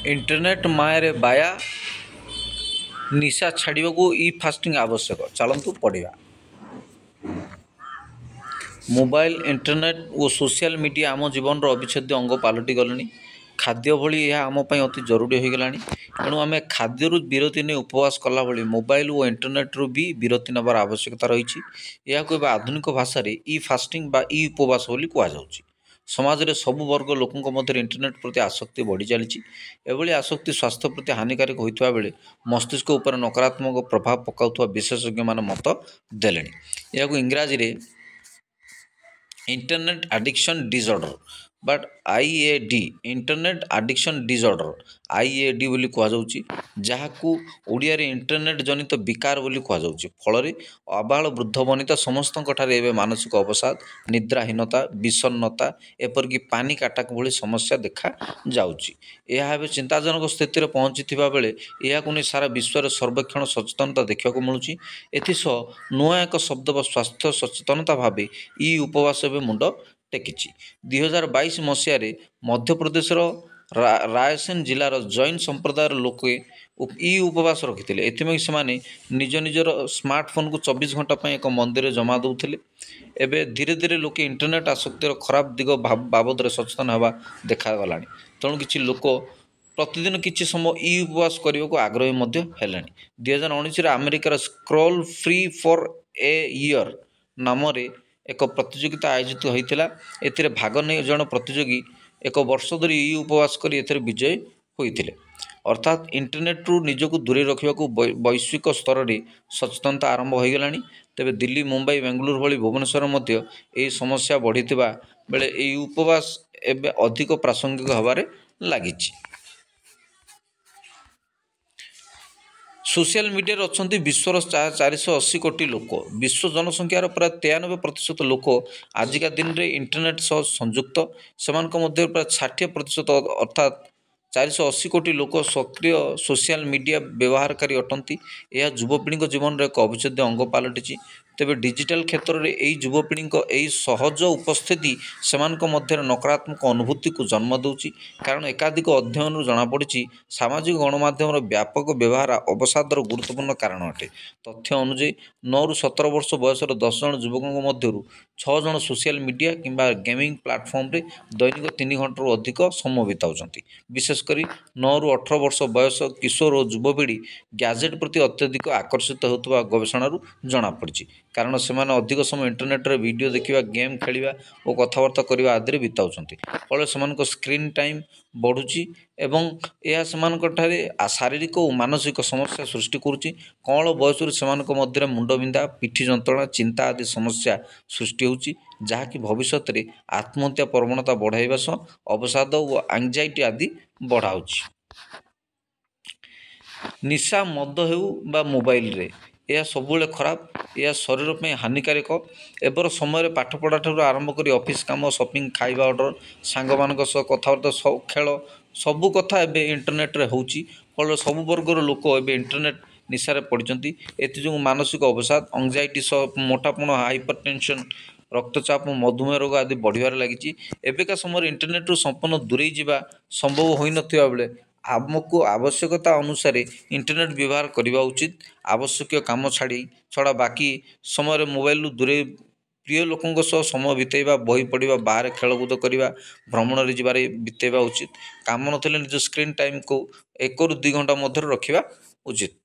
Internet मायर बाया निशा छाड़ा को इ फास्टिंग आवश्यक। चलतु पढ़ा। मोबाइल इंटरनेट और सोशल मीडिया आम जीवन अविच्छेद्य अंग पलटि गले। खाद्य भली यह आम अति जरूरी हो गला। तेणु आम खाद्य विरति नहीं उपवास कला भली मोबाइल और इंटरनेट भी विरति नबार आवश्यकता रही। यह आधुनिक भाषा इ फास्टिंग बा इ उपवास बोली कहुच्छी। समाज में सबु वर्ग लोकों मध्य इंटरनेट प्रति आसक्ति बढ़ी चली। एभली आसक्ति स्वास्थ्य प्रति हानिकारक होता बेले मस्तिष्क उपर नकारात्मक प्रभाव पकाउथुवा विशेषज्ञ मान मत देले। यह इंग्राजी रे internet addiction disorder but IAD internet addiction disorder IAD बोली कहुच्छी। जहाकू ओडिया रे इंटरनेट जनित विकार बोली कहुच्छी। फल आबाल वृद्ध वनिता समस्त एवं मानसिक अवसाद निद्राहीनता विषन्नता एपरिक पानिक अटैक भली समस्या देखा जाउची। यह चिंताजनक स्थिति में पहुँची बेले यह सारा विश्व में सर्वेक्षण सचेतनता देखा मिलूँ। एसह नुआ एक शब्द व स्वास्थ्य सचेतनता भाव इ उपवास मुंड टेकी। 2022 मसीह मध्यप्रदेश रायसेन जिलार जैन संप्रदायर लोके इ उपवास रखी। से निज निजर स्मार्टफोन को 24 घंटा पर एक मंदिर जमा दूसरे। एवं धीरे धीरे लोके इंटरनेट आसक्तिर खराब दिग बाबद सचेतन होगा देखा। तेणु किसी लोक प्रतिदिन किसी समय इ उपवास करने को आग्रही है। 2019 अमेरिकार scroll free for a year नाम एक प्रतियोगिता आयोजित होता। एथिरे भाग नहीं जन प्रतियोगी एक वर्ष धरी इ उपवास कर विजयी होते। अर्थात इंटरनेट रु निजक दूरे रखा वैश्विक स्तर में सचेतनता आरंभ हो गला। तेबे दिल्ली मुंबई बेंगलुरु भली भुवनेश्वर मध्य यही समस्या बढ़ी बेले यही उपवास एवं अधिक प्रासंगिक होबार लगी। सोशल मीडिया अच्छा विश्वर 480 कोटी लोक। विश्व जनसंख्यार प्राय 93% लोक आजिका दिन में इंटरनेट सह संयुक्त। से प्राय 60% अर्थात 480 कोटी लोक सक्रिय सोशल मीडिया व्यवहारकारी अटंती। यह युवपीढ़ी जीवन में एक अविच्छेद्य अंग पलटि। तेबे डिजिटल क्षेत्र में यही युवपीढ़ी यही सहज उपस्थिति से नकारात्मक अनुभूति को जन्म दूची। कारण एकाधिक अध्ययन जमापड़ी सामाजिक गणमाध्यम व्यापक व्यवहार अवसादर गुरुत्वपूर्ण कारण अटे। तथ्य अनुसार 9 ରୁ 17 वर्ष बयसर 10 जन युवकों मध्य 6 जन सोशल मीडिया किंबा गेमिंग प्लाटफर्म रे दैनिक 3 घंटा अधिक समय बिताउछंती। विशेषकर 9 ରୁ 18 वर्ष बयस किशोर और युवपीढ़ी गैजेट प्रति अत्यधिक आकर्षित होता गवेषणा जमापड़ी। कारण से अधिक समय इंटरनेट रे वीडियो देखा गेम खेलवा और कथबार्ता करने आदि बिताउछंती। फल से स्क्रीन टाइम बढ़ुची एवं यह शारीरिक और मानसिक समस्या सृष्टि करुच्ची। कौन बयस से मुंडबिंधा पिठी जंत्रणा चिंता आदि समस्या सृष्टि होची। जहाँकि भविष्य में आत्महत्या प्रवणता बढ़ाइबा सह अवसाद और एंजाइटी आदि बढ़ाऊँच। निशा मद हेउ बा मोबाइल रे यह सबुले खराब। यह शरीर में हानिकारक। एबर समय पाठपढ़ा ठार आरंभ कर ऑफिस काम शॉपिंग खाଇବା ऑर्डर सांग मानक सह कथबार्ता खेल सबू कथा एबे इंटरनेट रे होची। फल सबु वर्गर लोक एबे इंटरनेट निशारे पड़ती। एथि मानसिक अवसाद एंजाइटी सह मोटापण हाइपरटेंशन रक्तचाप मधुमेह रोग आदि बढ़िबार लगी। एବେका समय इंटरनेट रु संपूर्ण दूरे जावा संभव हो नथिबा बेले आमको आवश्यकता अनुसार इंटरनेट व्यवहार करने उचित। आवश्यक काम छड़ा बाकी समय मोबाइल दूरे प्रिय लोकों सह समय बितेबा बही पढ़ा बाहर खेलकूद करवा भ्रमण जारे बितेबा उचित। काम नथिले निज स्क्रीन टाइम को 1 ରୁ 2 घंटा मध्य रखा उचित।